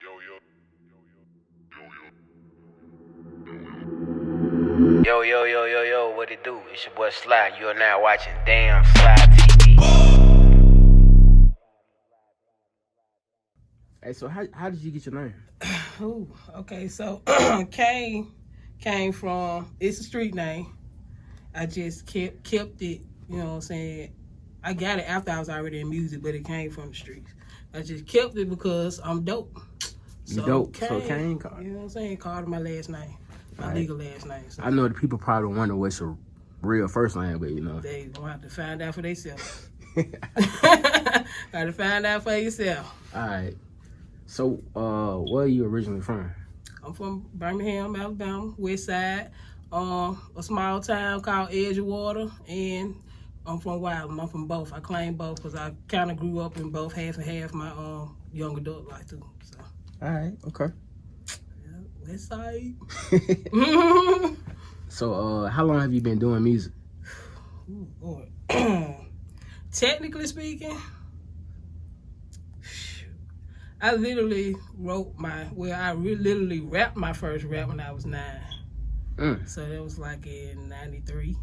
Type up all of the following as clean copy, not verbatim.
Yo, yo, yo, yo, yo, what it do? It's your boy Sly. You're now watching DAMNSLY TV. Hey, so how did you get your name? Ooh, okay, so came from, it's a street name. I just kept it, you know what I'm saying? I got it after I was already in music, but it came from the streets. I just kept it because I'm dope. You dope. So Kane, Kane. you know what I'm saying? Called my last name, my legal last name. So I know the people probably wonder what's your real first name, but you know. they gonna have to find out for themselves. Gotta find out for yourself. All right. So, where are you originally from? I'm from Birmingham, Alabama, West Side, a small town called Edgewater, and I'm from Wildman. I'm from both. I claim both because I kind of grew up in both, half and half my young adult life too. So, All right. Okay. yeah, West Side. So, how long have you been doing music? Ooh, boy. Technically speaking, I literally wrote literally rapped my first rap when I was 9. So that was like in 93.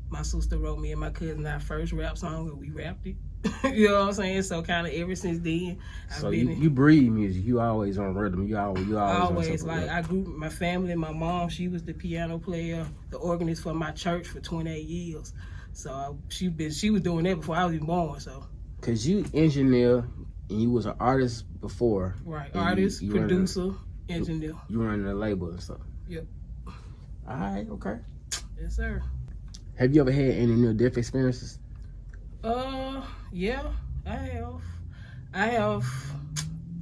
My sister wrote me and my cousin our first rap song and we rapped it. You know what I'm saying? So kind of ever since then, So you breathe music. You always on rhythm. You always on like I grew my family. My mom, she was the piano player, the organist for my church for 28 years. So she was doing that before I was even born. So Cause you engineer and you was an artist before. right, artist, you producer, engineer. You running a label and stuff. Yep. All right. Okay. Yes, sir. Have you ever had any near-death experiences? Yeah, I have.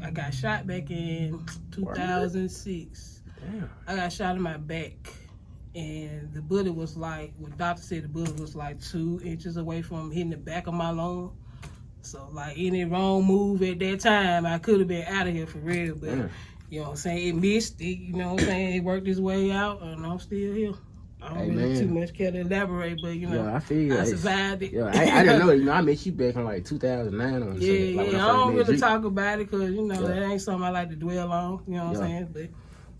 I got shot back in 2006. Damn. I got shot in my back, and the bullet was like, the doctor said the bullet was like 2 inches away from hitting the back of my lung. So like any wrong move at that time, I could have been out of here for real. But you know what I'm saying, it missed it. You know what I'm saying, it worked its way out, and I'm still here. I don't really too much care to elaborate, but you know, I feel you. I survived it. Yeah, I didn't know. You know, I met you back in like 2009 or something. Yeah, like I don't really talk about it because you know that ain't something I like to dwell on. You know what I'm saying? But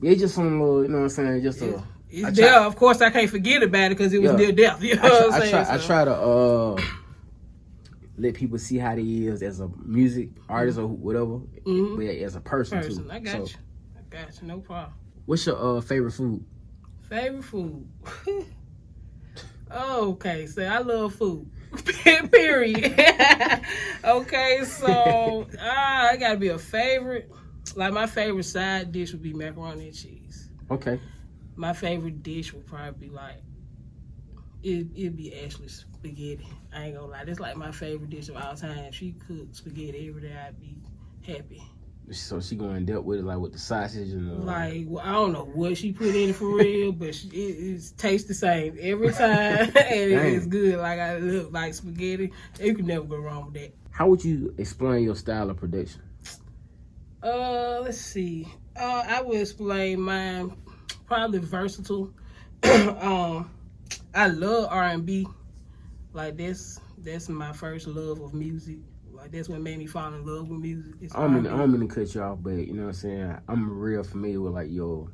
it's just some little, you know what I'm saying? Just it's there. Of course, I can't forget about it because it was near death. You know what I'm saying? I try to let people see how they is as a music artist or whatever, but as a person too. I got you. I got you. No problem. What's your favorite food? Favorite food? Okay, so I love food. Period. Okay, so I gotta be a favorite. Like my favorite side dish would be macaroni and cheese. Okay. My favorite dish would probably be like it'd be Ashley's spaghetti. I ain't gonna lie, that's like my favorite dish of all time. If she cooked spaghetti every day, I'd be happy. So she going dealt with it like with the sausage and the... Like, well, I don't know what she put in it for real, but it tastes the same every time, and it's good. Like I look like spaghetti. You can never go wrong with that. How would you explain your style of production? Let's see. I would explain mine probably versatile. I love R&B. Like that's my first love of music. Like that's what made me fall in love with music. I don't mean to cut you off, but you know what I'm saying? I'm real familiar with like and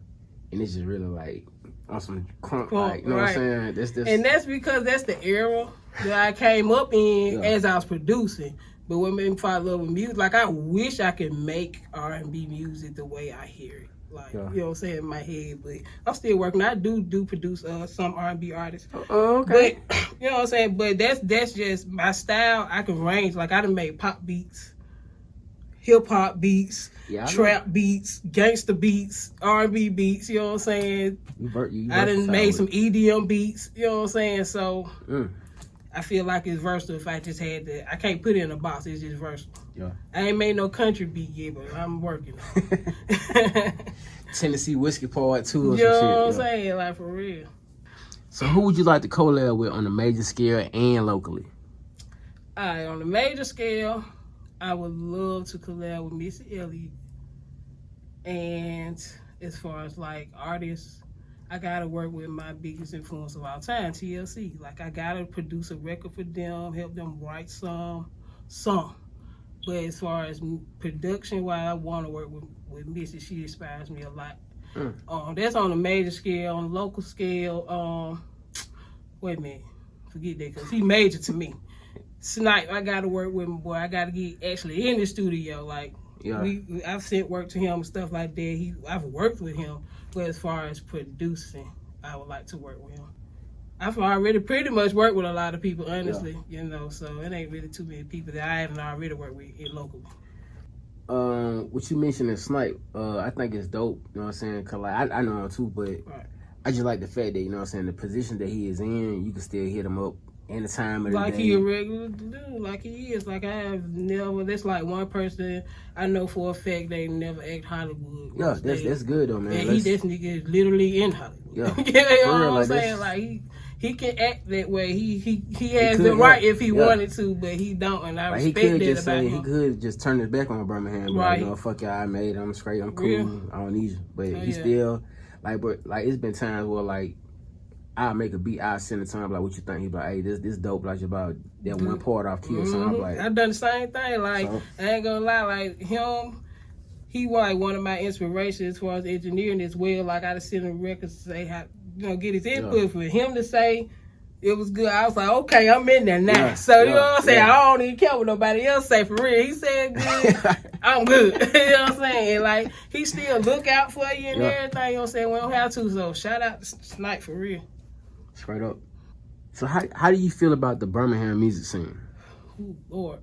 it's just really like on some crunk, like, you know what I'm saying? That's and that's because that's the era that I came up in as I was producing. But what made me fall in love with music, like I wish I could make R&B music the way I hear it. Like, you know what I'm saying, in my head, but I'm still working. I do produce some R&B artists. Okay. But, you know what I'm saying, but that's just my style. I can range. Like, I done made pop beats, hip-hop beats, trap beats, gangster beats, R&B beats, you know what I'm saying? I done made some EDM beats, you know what I'm saying? So, I feel like it's versatile if I just had to. I can't put it in a box. It's just versatile. Yeah. I ain't made no country beat yet, but I'm working on it. Tennessee Whiskey Part 2 or some shit. You know what I'm saying? Like, for real. So who would you like to collab with on a major scale and locally? All right, on the major scale, I would love to collab with Missy Elliott. And as far as, like, artists, I gotta work with my biggest influence of all time, TLC. Like I gotta produce a record for them, help them write some. But as far as production, why I want to work with Missy, she inspires me a lot. That's on a major scale. On a local scale, wait a minute, forget that because he major to me. Snipe, I got to work with him, boy. I got to get actually in the studio. Like, I've sent work to him and stuff like that. I've worked with him, but as far as producing, I would like to work with him. I've already pretty much worked with a lot of people, honestly, so it ain't really too many people that I haven't already worked with locally. What you mentioned in Snipe, I think it's dope, you know what I'm saying? Cause like, I know him too, but I just like the fact that, you know what I'm saying, the position that he is in, you can still hit him up any time of the day. Like he a regular dude, like he is. Like I have never, that's like one person I know for a fact they never act Hollywood. Yeah, that's good though, man. And this nigga is literally in Hollywood. Yeah. You know what I'm saying? Like he can act that way. He has the right if he wanted to, but he don't, and I respect that about him. He could just turn his back on Birmingham, right? Like, fuck y'all, I made it. I'm straight. I'm cool. I don't need you. But he still but it's been times where like I'll make a beat, I'll send it to him like, what you think? He's like, hey, this dope, like about that one part off key or something. Like, I've done the same thing. Like I ain't gonna lie, like him. He was like one of my inspirations as far as engineering as well. Like I just send him records to say how get his input for him to say it was good. I was like, okay, I'm in there now. So you know what I'm saying? I don't even care what nobody else say for real. He said good, I'm good. You know what I'm saying? Like he still look out for you and everything. You know what I'm saying? We don't have to. So shout out to Snipe for real. Straight up. So how do you feel about the Birmingham music scene? Ooh, Lord.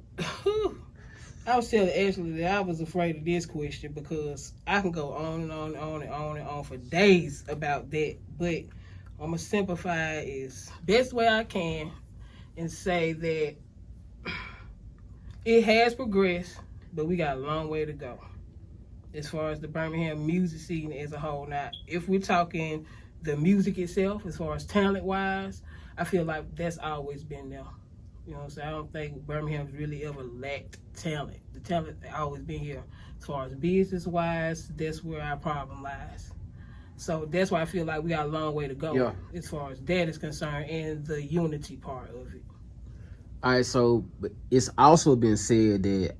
I was telling Ashley that I was afraid of this question because I can go on and on and on and on and on for days about that. But I'm going to simplify it as best way I can and say that it has progressed, but we got a long way to go as far as the Birmingham music scene as a whole. Now, if we're talking the music itself, as far as talent-wise, I feel like that's always been there. You know what I'm saying? I don't think Birmingham's really ever lacked talent. The talent always been here. As far as business-wise, that's where our problem lies. So that's why I feel like we got a long way to go as far as that is concerned and the unity part of it. All right, so it's also been said that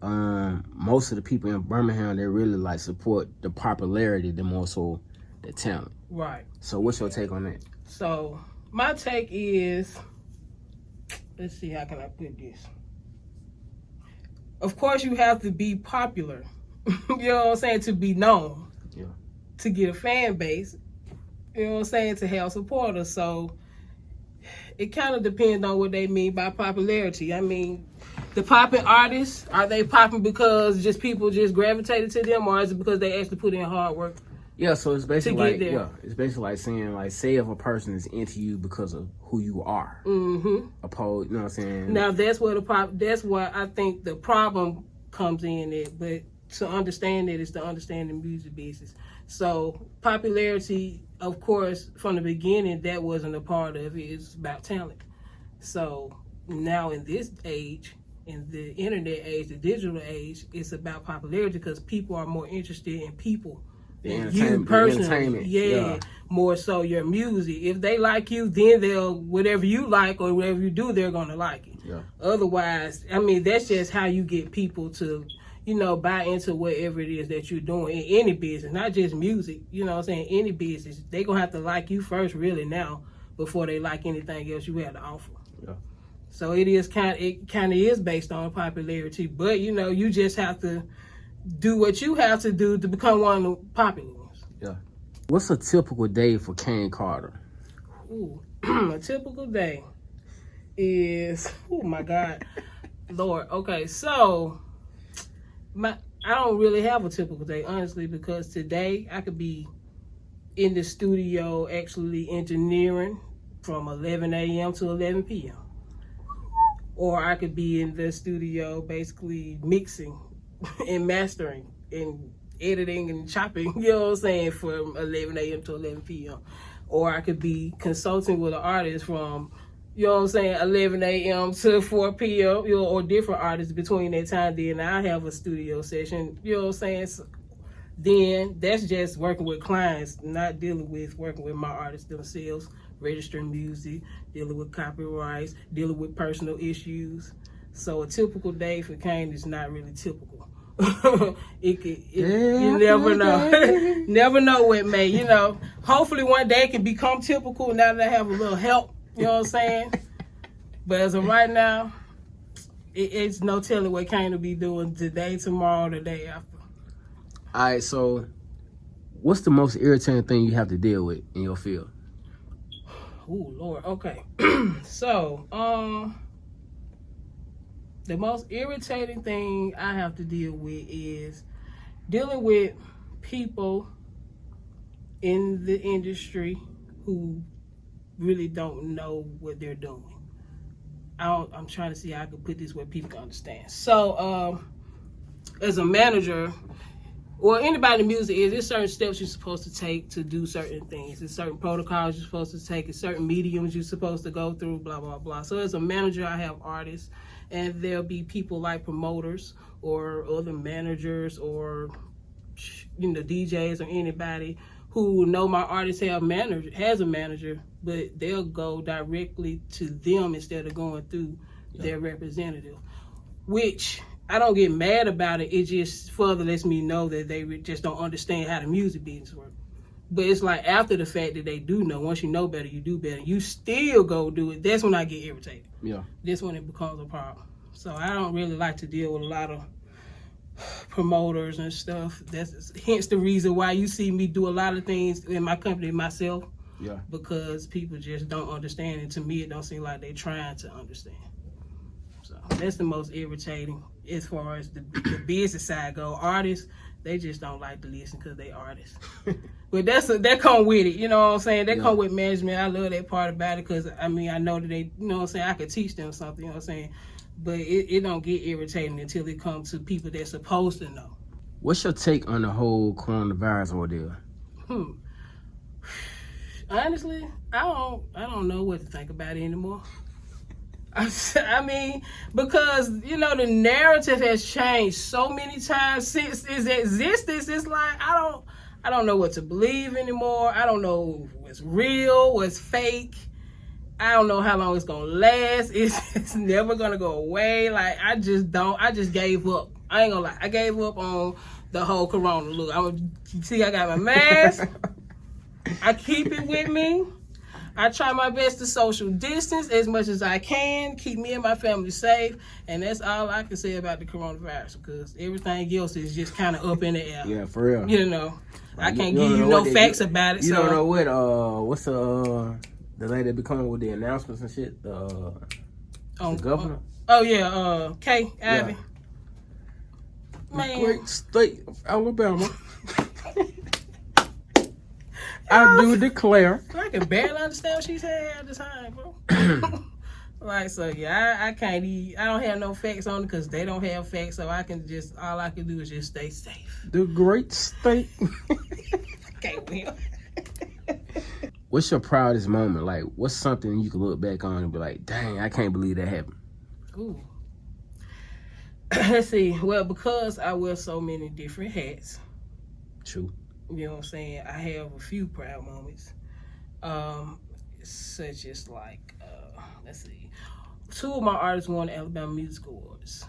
most of the people in Birmingham, they really like support the popularity than more so the talent. Right. So what's your take on that? So my take is, let's see, how can I put this? Of course, you have to be popular, you know what I'm saying, to be known, to get a fan base, you know what I'm saying, to have supporters. So it kind of depends on what they mean by popularity. I mean, the popping artists, are they popping because just people just gravitated to them, or is it because they actually put in hard work? Yeah, so it's basically it's basically like saying, like, say if a person is into you because of who you are, opposed, you know what I'm saying? Now that's where that's where I think the problem comes in. But to understand it is to understand the music business. So popularity, of course, from the beginning, that wasn't a part of it. It's about talent. So now in this age, in the internet age, the digital age, it's about popularity because people are more interested in people. You personally, more so your music. If they like you, then they'll, whatever you like or whatever you do, they're gonna like it. Yeah. Otherwise, I mean, that's just how you get people to, you know, buy into whatever it is that you're doing in any business, not just music. You know what I'm saying? Any business, they gonna have to like you first, really, now, before they like anything else you have to offer. Yeah. So it kind of is based on popularity, but you know, you just have to do what you have to do to become one of the popular ones. Yeah. What's a typical day for Kane Carter? Ooh, a typical day is, oh my God, Lord. Okay, so I don't really have a typical day, honestly, because today I could be in the studio actually engineering from 11 a.m. to 11 p.m. Or I could be in the studio basically mixing and mastering and editing and chopping, you know what I'm saying, from 11 a.m. to 11 p.m. Or I could be consulting with an artist from, you know what I'm saying, 11 a.m. to 4 p.m., you know, or different artists between that time. Then I have a studio session, you know what I'm saying. So then that's just working with clients, not dealing with working with my artists themselves, registering music, dealing with copyrights, dealing with personal issues. So a typical day for Kane is not really typical. You never know. Never know what may, you know. Hopefully one day it can become typical now that I have a little help, you know what I'm saying? But as of right now, it's no telling what Kane will be doing today, tomorrow, the day after. All right, so what's the most irritating thing you have to deal with in your field? Oh, Lord. Okay. So, the most irritating thing I have to deal with is dealing with people in the industry who really don't know what they're doing. I'm trying to see how I can put this where people can understand. So, as a manager, or anybody in music there's certain steps you're supposed to take to do certain things. There's certain protocols you're supposed to take. There's certain mediums you're supposed to go through, blah, blah, blah. So as a manager, I have artists, and there'll be people like promoters or other managers or, you know, DJs or anybody who know my artist has a manager, but they'll go directly to them instead of going through their representative, which I don't get mad about it. It just further lets me know that they just don't understand how the music business works. But it's like after the fact that they do know. Once you know better, you do better. You still go do it. That's when I get irritated. Yeah. That's when it becomes a problem. So I don't really like to deal with a lot of promoters and stuff. That's hence the reason why you see me do a lot of things in my company myself. Yeah. Because people just don't understand. And to me, it don't seem like they're trying to understand. So that's the most irritating as far as the business side go. Artists, they just don't like to listen because they artists. But that come with it, you know what I'm saying? That come with management. I love that part about it because, I mean, I know that they, you know what I'm saying, I could teach them something, you know what I'm saying? But it don't get irritating until it comes to people that's supposed to know. What's your take on the whole coronavirus ordeal? Honestly, I don't know what to think about it anymore. I mean, because, you know, the narrative has changed so many times since its existence. It's like, I don't know what to believe anymore. I don't know what's real, what's fake. I don't know how long it's going to last. It's never going to go away. Like, I just gave up. I ain't going to lie. I gave up on the whole corona. Look, see, I got my mask. I keep it with me. I try my best to social distance as much as I can, keep me and my family safe, and that's all I can say about the coronavirus, because everything else is just kind of up in the air. Yeah, for real. You know, I can't give you no facts about it. You don't know what, what's the lady that be coming with the announcements and shit? The governor? Kay Ivey. Man. Great state of Alabama. I do declare. I can barely understand what she said at the time, bro. Like, so yeah, I can't I don't have no facts on it because they don't have facts, so all I can do is just stay safe. The great state. Okay, well. What's your proudest moment? Like, what's something you can look back on and be like, dang, I can't believe that happened? Ooh. Let's see. Well, because I wear so many different hats. True. You know what I'm saying? I have a few proud moments. Such as like, let's see. 2 of my artists won the Alabama Music Awards.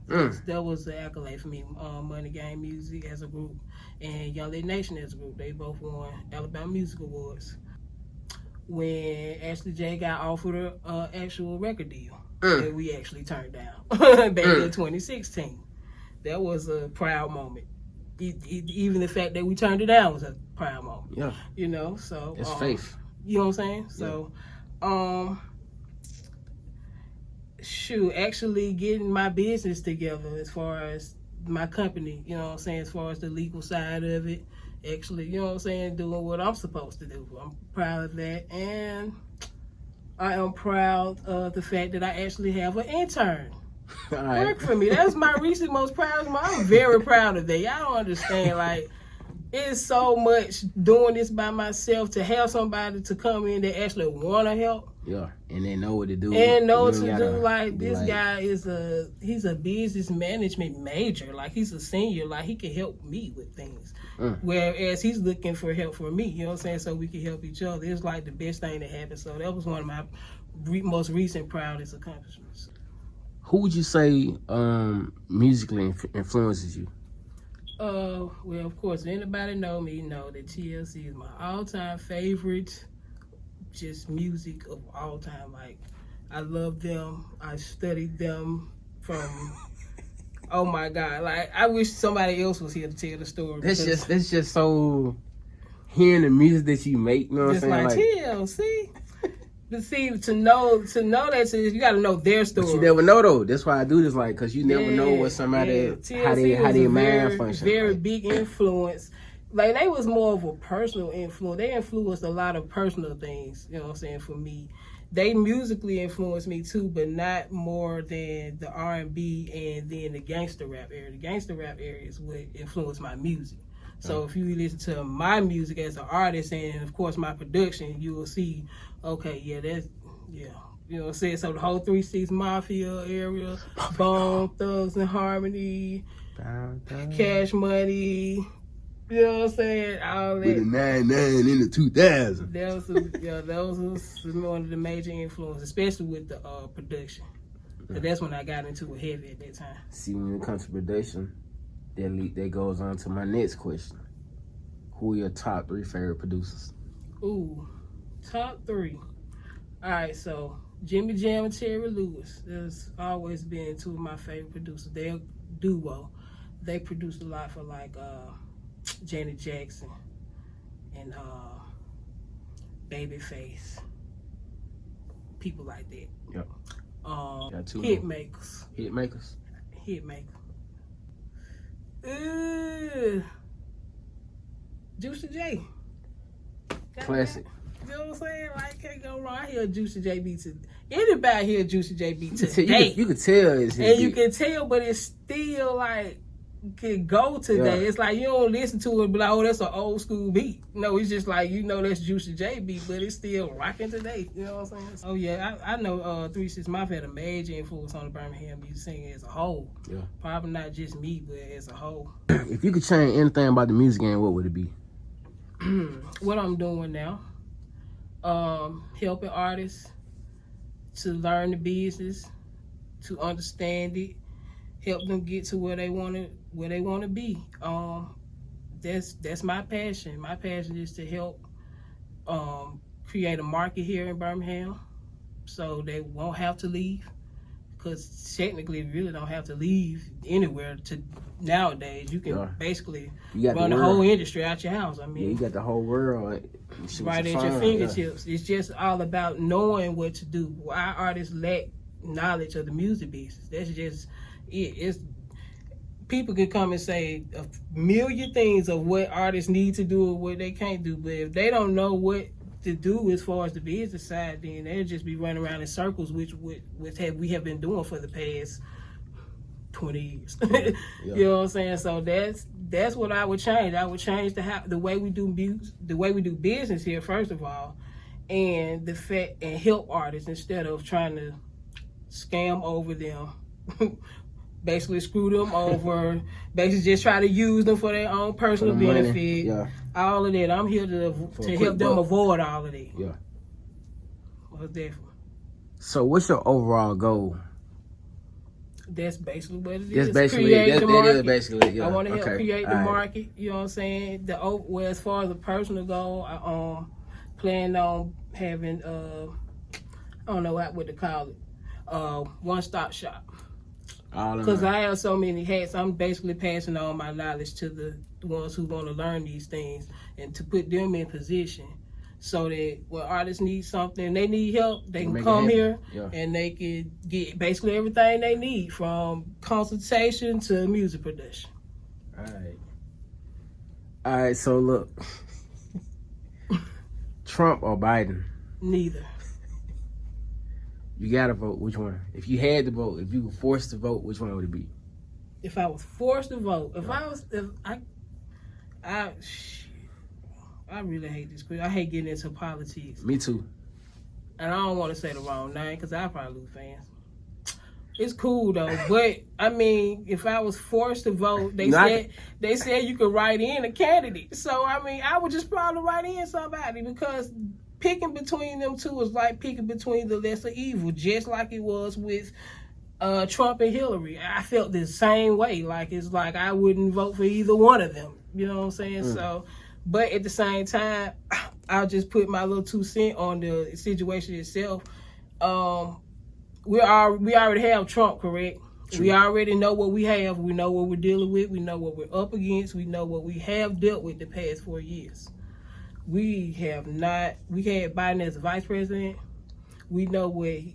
That was the accolade for me. Money Game Music as a group and Young Lady Nation as a group. They both won Alabama Music Awards. When Ashley J got offered an actual record deal that we actually turned down back in 2016. That was a proud moment. Even the fact that we turned it down was a proud moment. Yeah. You know, so it's faith. You know what I'm saying? So, actually getting my business together as far as my company, you know what I'm saying, as far as the legal side of it, actually, you know what I'm saying, doing what I'm supposed to do. I'm proud of that, and I am proud of the fact that I actually have an intern. Work for me. That's my recent most proud moment. I'm very proud of that. Y'all don't understand. Like, it's so much doing this by myself to have somebody to come in that actually want to help. Yeah, and they know what to do. And know what to do. Like, this guy he's a business management major. Like, he's a senior. Like, he can help me with things. Whereas he's looking for help for me. You know what I'm saying? So we can help each other. It's like the best thing that happened. So that was one of my most recent proudest accomplishments. Who would you say musically influences you? Well, of course, anybody know me know that TLC is my all-time favorite, just music of all time. Like, I love them. I studied them from. Oh my God! Like, I wish somebody else was here to tell the story. That's just so. Hearing the music that you make, you know what I'm saying? Just like TLC. But see, to know that you got to know their story. But you never know though. That's why I do this, like, because you never know what somebody how they mind function. Very big influence. Like, they was more of a personal influence. They influenced a lot of personal things. You know what I'm saying? For me, they musically influenced me too, but not more than the R&B and then the gangster rap area. The gangster rap area is what influenced my music. So if you listen to my music as an artist and of course my production, you will see, okay, you know what I'm saying? So the whole 3 6 Mafia area, Bone, Thugs and Harmony, Cash Money, you know what I'm saying? All that. With the 99 in the 2000. Those was one of the major influences, especially with the production. So that's when I got into it heavy at that time. See, when it comes to production, that goes on to my next question. Who are your top 3 favorite producers? Ooh, top 3. All right, so Jimmy Jam and Terry Lewis. There's always been 2 of my favorite producers. They're a duo. They produced a lot for like Janet Jackson and Babyface. People like that. Yep. Hitmakers. Juicy J. Classic. You know what I'm saying? Like, can't go wrong. I hear Juicy J beat today. Anybody hear Juicy J beat today? You can tell it's his and you beat. can tell, but it's still like can go today. Yeah. It's like you don't listen to it and be like, oh, that's an old school beat. No, it's just like, you know, that's Juicy J beat, but it's still rocking today. You know what I'm saying? Oh yeah, I know 3 6 Mafia had a major influence on the Birmingham music scene as a whole. Yeah. Probably not just me, but as a whole. If you could change anything about the music game, what would it be? What I'm doing now. Helping artists to learn the business, to understand it, help them get to where they want to be. That's my passion. My passion is to help create a market here in Birmingham, so they won't have to leave. Because technically, you really don't have to leave anywhere. To nowadays, you can basically run the whole industry out your house. I mean, you got the whole world right at your fingertips. Yeah. It's just all about knowing what to do. Our artists lack knowledge of the music business. That's just it. It's people can come and say a million things of what artists need to do or what they can't do, but if they don't know what to do as far as the business side, then they'll just be running around in circles, which we have been doing for the past 20 years. Yeah. You know what I'm saying? So that's what I would change. I would change the way we do business here, first of all, and help artists instead of trying to scam over them. Basically screw them over, basically just try to use them for their own personal benefit. Yeah. All of that. I'm here to help them avoid all of that. Yeah. Most definitely. So what's your overall goal? That's basically what it is. That's basically it. That is basically it. Yeah. I want to help create the market. You know what I'm saying? As far as a personal goal, I plan on having I don't know what to call it, one-stop shop. Because I have so many hats, I'm basically passing on my knowledge to the ones who want to learn these things and to put them in position so that when artists need something, they need help, they can come here and they can get basically everything they need, from consultation to music production. All right, so look. Trump or Biden? Neither. You gotta vote. Which one? If you had to vote, if you were forced to vote, which one would it be? If I was forced to vote, I really hate this question. I hate getting into politics. Me too. And I don't want to say the wrong name because I'll probably lose fans. It's cool though, but I mean, if I was forced to vote, they said you could write in a candidate. So I mean, I would just probably write in somebody, because picking between them two is like picking between the lesser evil, just like it was with Trump and Hillary. I felt the same way. Like, it's like I wouldn't vote for either one of them. You know what I'm saying? So, but at the same time, I'll just put my little 2 cents on the situation itself. We already have Trump, correct? True. We already know what we have. We know what we're dealing with. We know what we're up against. We know what we have dealt with the past 4 years. We had Biden as vice president. We know what you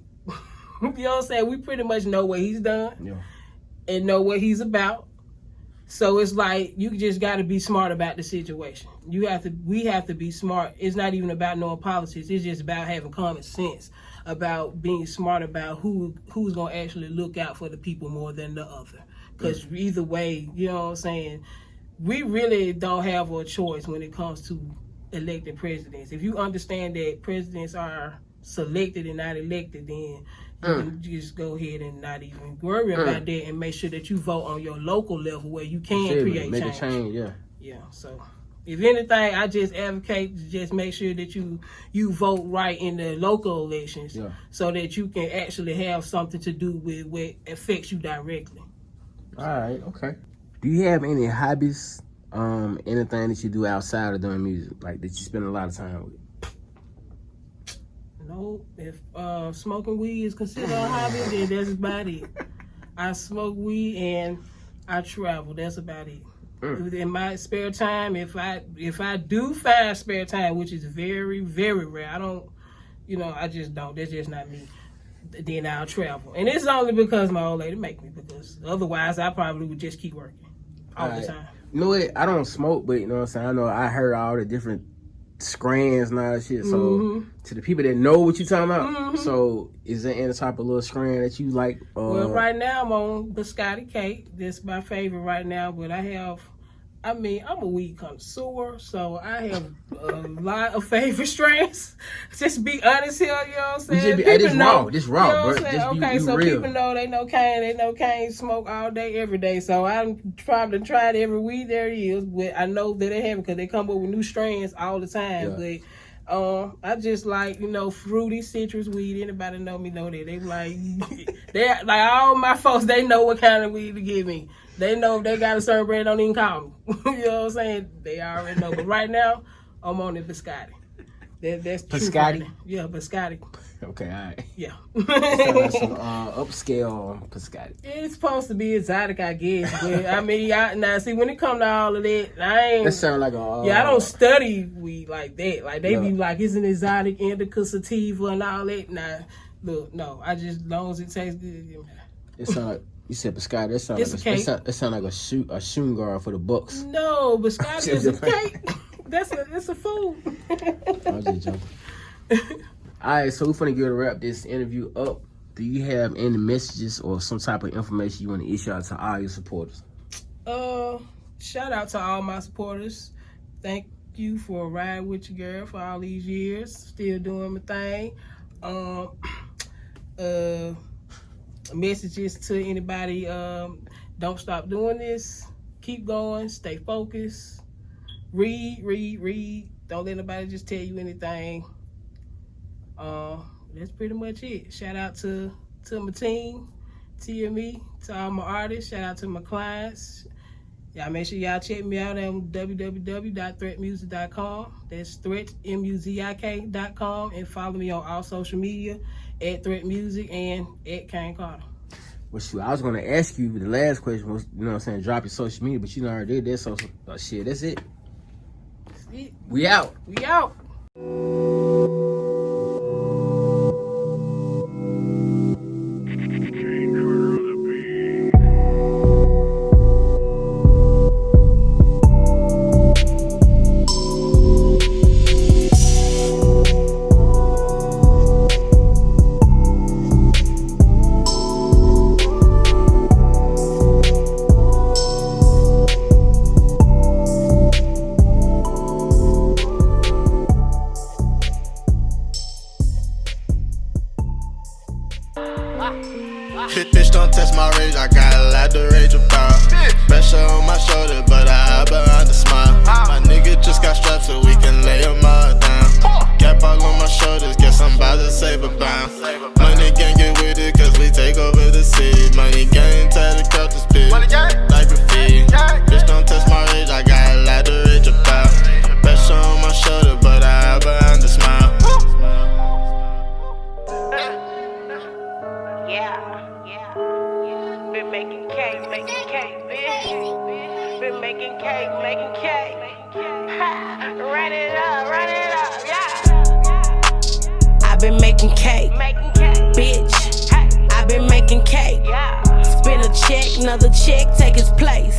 know what I'm saying? We pretty much know what he's done and know what he's about. So it's like you just got to be smart about the situation. We have to be smart. It's not even about knowing politics. It's just about having common sense, about being smart about who's going to actually look out for the people more than the other. Because either way, you know what I'm saying, we really don't have a choice when it comes to elected presidents. If you understand that presidents are selected and not elected, then you can just go ahead and not even worry about that and make sure that you vote on your local level where you can create make change. A change. Yeah. So if anything, I just advocate to just make sure that you vote right in the local elections so that you can actually have something to do with what affects you directly. All right, okay. Do you have any hobbies, anything that you do outside of doing music, like that you spend a lot of time with? No, if smoking weed is considered a hobby, then that's about it. I smoke weed and I travel. That's about it. In my spare time, if I do find spare time, which is very, very rare, I don't, I just don't. That's just not me. Then I'll travel, and it's only because my old lady make me. Because otherwise, I probably would just keep working all the time. You know what? I don't smoke, but you know what I'm saying. I know I heard all the different strands and all that shit. So to the people that know what you talking about, so is there any type of little strand that you like? Well, right now I'm on Biscotti cake. That's my favorite right now. But I'm a weed connoisseur, so I have a lot of favorite strands. Just be honest here, you know what I'm saying? This raw, you know bro. Okay, so real. People know they know Kane smoke all day, every day. So I'm probably tried every weed there is, but I know that they have it because they come up with new strands all the time. Yeah. But I just like, fruity citrus weed. Anybody know me know that. They like, all my folks, they know what kind of weed to give me. They know if they got a certain brand, don't even call me. You know what I'm saying? They already know. But right now, I'm on the Biscotti. That's Biscotti? Yeah, Biscotti. Okay, all right. Yeah. So that's some upscale Biscotti. It's supposed to be exotic, I guess. But now see, when it comes to all of that, I ain't. That sound like a. I don't study weed like that. Like they be like, it's an exotic indica sativa and all that. Nah, look, no. I just, as long as it tastes good. It sound like. You said Biscotti. That sound like a shooting guard for the Bucks. No, Biscotti is a cake. It's a food. I was just joking. All right, so we're finna get to wrap this interview up. Do you have any messages or some type of information you want to issue out to all your supporters? Shout out to all my supporters. Thank you for riding with your girl for all these years. Still doing my thing. Messages to anybody, don't stop doing this. Keep going. Stay focused. Read. Don't let nobody just tell you anything. That's pretty much it. Shout out to my team, TME, to all my artists. Shout out to my clients. Y'all make sure y'all check me out on www.threatmusic.com. That's threatmuzik.com, and follow me on all social media at Threat Music and at Kane Carter. Well, shoot, I was going to ask you, the last question was, drop your social media, but you already did that social shit. That's it. That's it. We out. making cake, bitch. Been making cake. Ha, run it up, yeah. I've been making cake, bitch. I've been making cake. Spin a check, another check, take its place.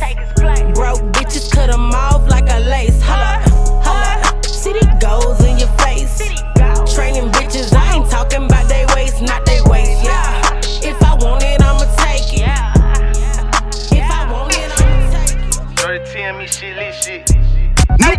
Broke bitches cut them off like a lace. Holla, city goes in your face. Training bitches, I ain't talking about they waist, not they waist, yeah. If I want it, I'ma take it. If I want it, I'ma take it. Shorty tell me shit, lit shit.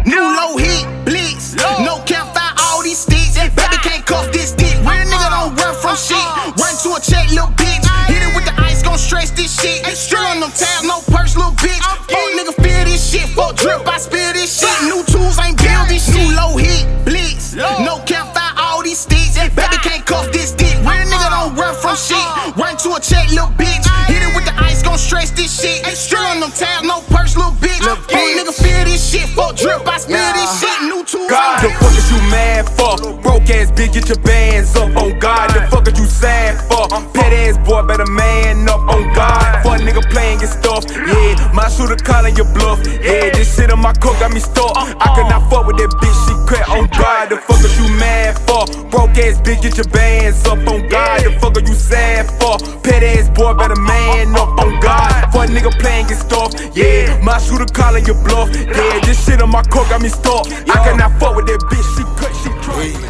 New low hit, blitz. No campfire, all these sticks. Baby can't cuff this dick. Real nigga don't run from shit. Run to a check, little bitch. Hit it with the ice, gon' stretch this shit. Straight on them tabs, no purse, little bitch. Fuck nigga, feel this shit. Fuck drip, I spill this shit. New tools ain't build this shit. New low hit, blitz. No campfire, all these sticks. Baby can't cuff this dick. Real nigga don't run from shit. Run to a check, little bitch. Hit it with the ice, gon' stretch this shit. Straight on them tabs, no purse, little bitch. Fuck nigga, feel this shit. Fuck drip, I spill this shit. New tools. God, the fuck is you mad for? Broke ass bitch, get your bands up. On God, the fuck are you sad for? Pet ass boy, better man up. On God, fuck nigga playing your stuff. Yeah, my shooter calling your bluff. Yeah, this shit on my coat got me stuck. I cannot fuck with that bitch, she crack. On God, the fuck are you mad for? Broke ass bitch, get your bands up. On God, the fuck are you sad for? Pet ass boy, better man up. On God, fuck nigga playing your stuff. Yeah, my shooter calling your bluff. Yeah, this shit on my coat got me stuck. I cannot fuck with that bitch, she crack, she crazy.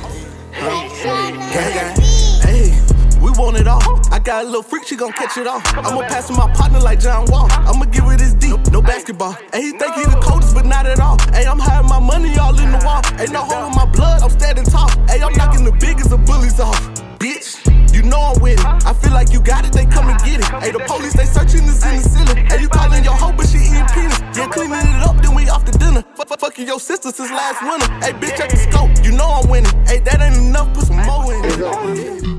Hey, we want it all. I got a little freak, she gon' catch it all. I'ma pass with my partner like John Wall. I'ma give it his deep, no basketball. Hey, he think he the coldest, but not at all. Hey, I'm hiding my money all in the wall. Ain't no hole in my blood, I'm standing tall. Hey, I'm knocking the biggest of bullies off. Bitch, you know I'm with it. I feel like you got it, they come and get it. Hey, the police, they searching this in the ceiling. Hey, you calling your hoe, but she eating peanuts. Yeah, cleaning it up, then we off to dinner. Fucking your sister since last winter. Hey, bitch, check the scope, you know I'm winning. Hey, that ain't enough, put some more in it.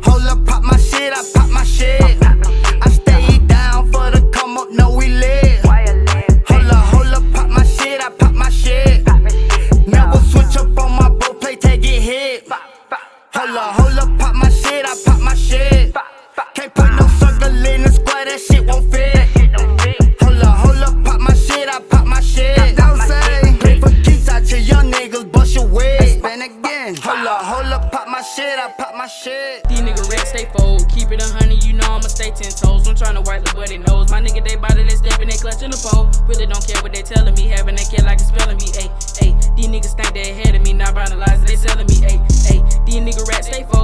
Hold up, pop my shit, I pop my shit. I stay down for the come up, no we live. Hold up, pop my shit, I pop my shit. Never switch up on my boat play, take it hit. Hold up, pop my shit, I pop my shit. Can't put no circle in the square, that shit won't fit. Hold up, pop my shit, I pop my shit. Play for keeps out your young niggas, bust your wig. Spin again. Hold up, pop my shit, I pop my shit. These niggas racks, stay fold. Keep it 100, you know I'ma stay 10 toes. I'm tryna wipe the buddy nose. My nigga, they body, they steppin', they clutchin' the pole. Really don't care what they tellin' me. Having that care like it's spelling me. Ayy, these niggas think they ahead of me. Not analyzing, they sellin' me. Ayy, these niggas racks, stay fold.